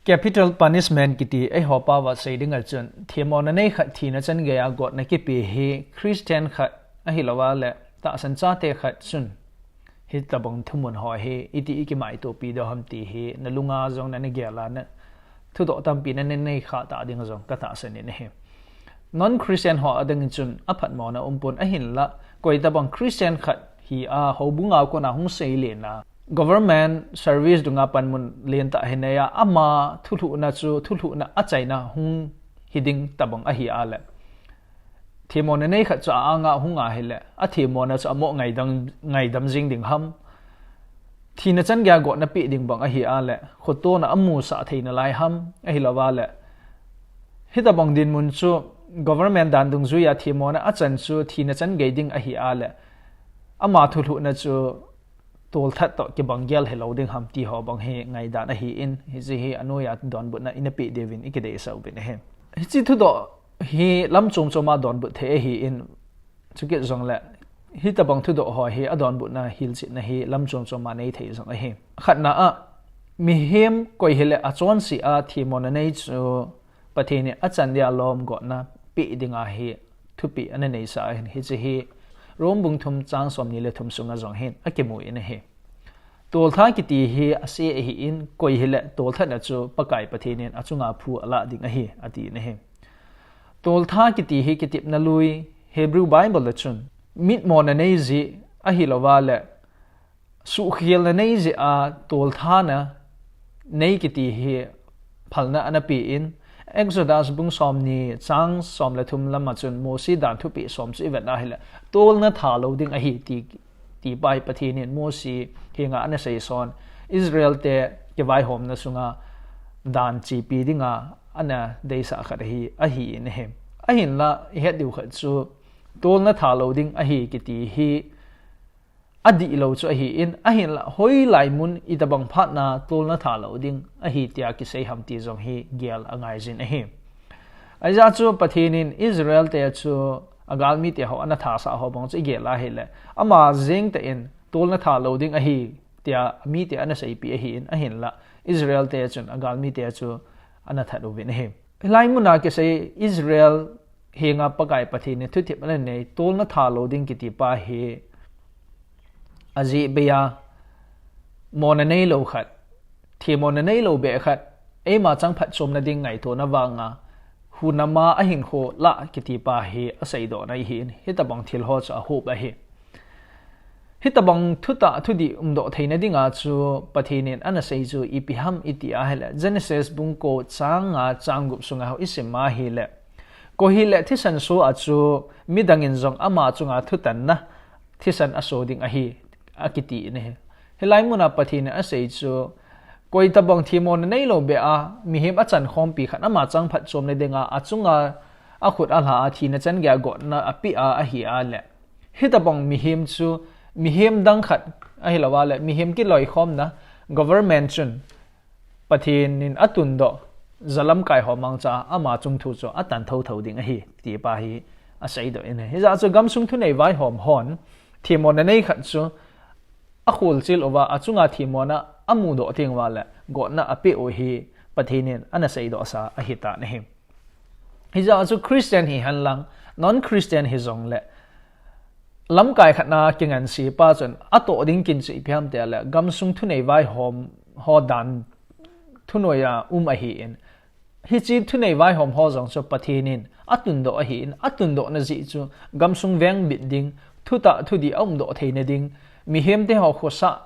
capital punishment kiti ai hopa wa seiding al chun themon nei khat thina chan ge ya got na ki pi hi christian khat a hi lawa le ta san cha te khat chun hi tabong thumun ho he iti ki mai to pi do ham ti he na lunga jong na ne ge la na thu do tam pi na nei kha ta ding jong ka ta san ne he non christian ho adang chun aphat mo na umpon a hin la koi tabong christian khat hi a ho bunga ko na hung sei le na government service dunga panmun len ta henaya ama thulu na chu thulu na achaina hung hiding tabang a hi ala themon nei kha cha anga hunga hele a themon na cha mo ngai dam jing ding ham thina chan gya go na pi ding bang a hi ala khoto na amu sa theina lai ham a hi lawa le hitabang din mun chu government dan dung zu ya themon na achan chu thina chan ge ding a hi ala ama thulu na chu tol that to ke bangyal hello ding ham ti ho bang he ngai da na hi in hi ji hi anoya don but na in a pi devin ikide sau bin he hi chi thu do hi lam chom choma don but the hi in chuke jong la hi ta bang thu do ho hi adon but na hil chi na hi lam chom choma nei thei jong a he khat na a mi hem koi hele a chon si a thimon nei chu pathini achan dia lom go na pi dinga hi thu pi an nei sa hi chi hi rom bung thum chang som ni le thum sunga jong hen akemu in he tol tha ki ti hi ase hi in koi hele tol tha na chu pakai pathinen achunga phu ala ding a hi ati ne he tol tha ki ti hi ki tip na lui hebrew bible la chun mit mon na nei ji a hi lawa le su khiel na nei ji a tol tha na nei ki ti hi phalna anapi in Exodus bung som ni chang som la thum lama chun mosi dan thu pi som chi vet na hila tol na tha lo ding a hi ti pai pathin in mosi hinga ana sei son Israel te ke vai hom na sunga dan chi pi dinga ana deisa khat hi a hi in hem a hin la he diu khat chu tol na tha lo ding a hi ki ti hi adi lo chu a hi in a hin la hoi lai mun I ta bang phat na tol na tha lo ding a hi tia ki sei ham ti jong hi gel angai jin a hi a ja chu pathin in Israel te chu agal mi te ho ana tha sa ho bang chu ge la he le ama zeng te in tol na tha lo ding a hi tia mi te ana sei pi a hi in a hin la Israel te chun agal mi te chu ana tha do vin he lai mun na ke sei Israel henga pakai pathin ni thu thip ana nei tol na tha lo ding ki ti pa he aji beya mona nei lo khat thi mona nei lo be khat e ma chang phat chom na ding ngai to na wanga hunama a hin kho la kiti pa he asai do nai hin hitabang thil ho cha ho ba he hitabang thuta thudi do theina dinga chu pathinin ana sei chu ipiham itia hela Genesis bung ko changa changup sunga ho isema hi le ko hi le thisan so a chu midangin jong ama chunga thutan na thisan aso ding a hi akiti ne helai muna pathina asei chu koi tabang thimon nei lo be a mi hem achan khom pi khan ama chang phat chom le denga achunga a khut a la thina chan gya go na api a hi a le hitabang mi hem chu mi hem dang khat a hi lawa le mi hem ki loi khom na government chun pathin in atun do zalam kai ho mang cha ama chung thu cho atan tho tho ding a hi ti pa hi a sei do in he za chu gam sung thu nei vai hom hon thimon nei khat chu a khul chil ova achunga thimona amu do thing wala go na ape o hi pathinin ana sei do sa a hita ne him hi za chu Christian hi hanlang non Christian hi zong le lam kai khatna kingan si pa chon ato ding kin chi phiam te la gam sung thu nei vai hom ho dan thu noya a hi in hi chi thu nei vai hom ho zong so pathinin atun do a hi in atun do na ji chu gam sung veng bit ding thu ta thu di do theine ding mi hem te ho khosa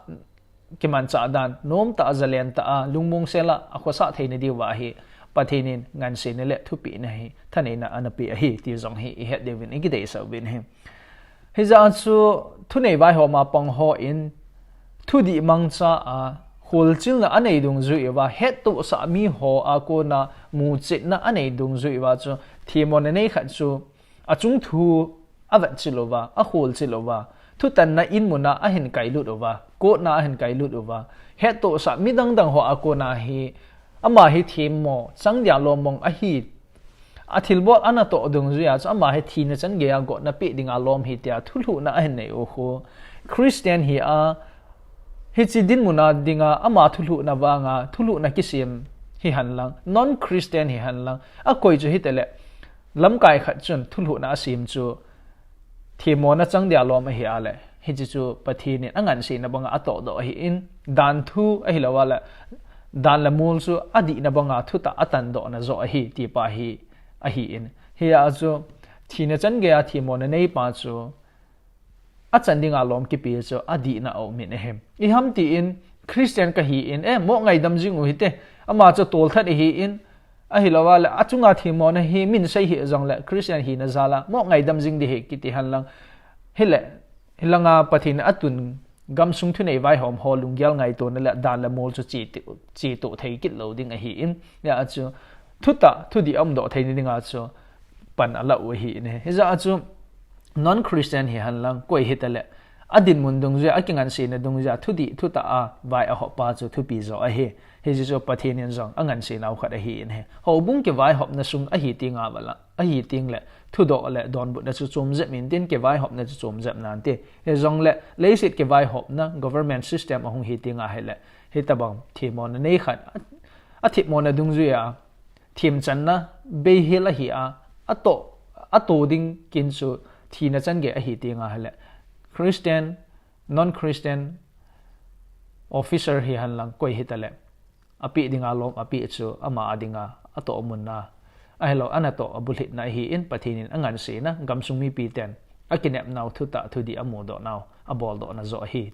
kiman cha dan nom ta zalen ta lungmung sela a khosa theine di wa hi pathinin ngan se ne le thu pi na hi thane na anapi a hi ti zong hi he devin igi dei so bin hi hi za chu thu nei vai ho ma pang ho in thu di mang cha a hol chil na anei dung zu wa het to sa mi ho a ko na mu chit na anei dung zu wa chu thimon nei khat chu achung thu avat chilowa a hol chilowa thu tan na in muna a hin kai lut over ko na a hin kai lut over he to sa mi dang dang ho a ko na hi ama hi thim mo chang dia lo mong a hi a thil bot ana to dung zu ya ama hi thi na chan ge ya go na pe ding a lom hi tia thulu na a hin nei o ho Christian hi a hi chi din muna dinga ama thulu na wanga thulu na kisim hi han lang non Christian hi han lang a koi chu hi tele lam kai khat chun thulu na sim chu thimo na chang dia lom hi ale hi chu pathi ni angan si na banga ato do hi in dan thu a hi lawala dan la mul chu adi na banga thu ta atan do na zo hi ti pa hi a hi in hi a chu thina chan ge a thimo na nei pa chu a chan dinga lom ki pi chu adi na au mi ne hem I ham ti in Christian ka hi in mo ngai dam jing u hi te ama chu tol that hi in a hi lawala a chunga thimo na hi min sei hi zong la Christian hi na zala mo ngai dam jing di hi ki ti han lang hele hilanga pathin atun gam sung thu nei vai hom holung gyal ngai to na la dan la mol chu chi to thei kit lo ding a hi in ya chu thuta thu di am do thei ni nga chu pan ala u hi ne he za chu non Christian hi han lang koi hi tale adin mun dung ja akingan se na dung ja thu di thuta a vai a ho pa chu thu pi zo a he ji chu pathin en zong angan se nau khat a hi in he ho bung ke vai hop na sung a hi tinga wala a hi ting le thu do le don bu na chu chom je min tin ke vai hop na chu chom je nan te he zong le leisit ke vai hop na government system a hung hi tinga he le he tabang thimon nei khat a thimon na dung ju ya thim chan na be he la hi a to ding kin chu thina chan ge a hi tinga he le Christian non Christian officer hi han lang koi hi tale api dinga lom api chu ama adinga ato mun na ahlo anato abulit na hi in pathinin angan se na gamsung mi pi ten akinep naw thu ta thu di amu do naw abol do na zo hi